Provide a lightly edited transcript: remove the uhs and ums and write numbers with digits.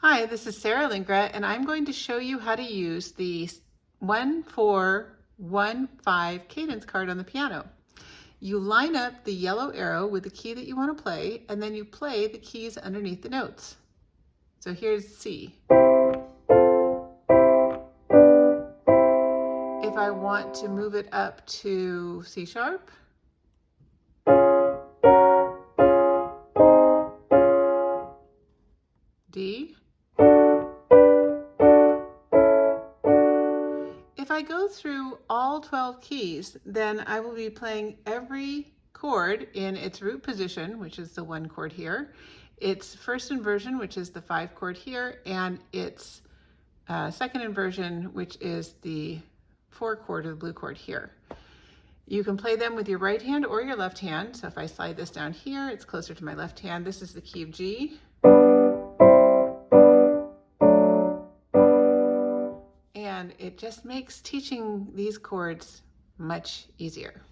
Hi, this is Sarah Lingra, and I'm going to show you how to use the 1-4-1-5 cadence card on the piano. You line up the yellow arrow with the key that you want to play, and then you play the keys underneath the notes. So here's C. If I want to move it up to C sharp, D. If I go through all 12 keys, then I will be playing every chord in its root position, which is the 1 chord here, its first inversion, which is the 5 chord here, and its second inversion, which is the 4 chord or the blue chord here. You can play them with your right hand or your left hand. So if I slide this down here, it's closer to my left hand. This is the key of G. And it just makes teaching these chords much easier.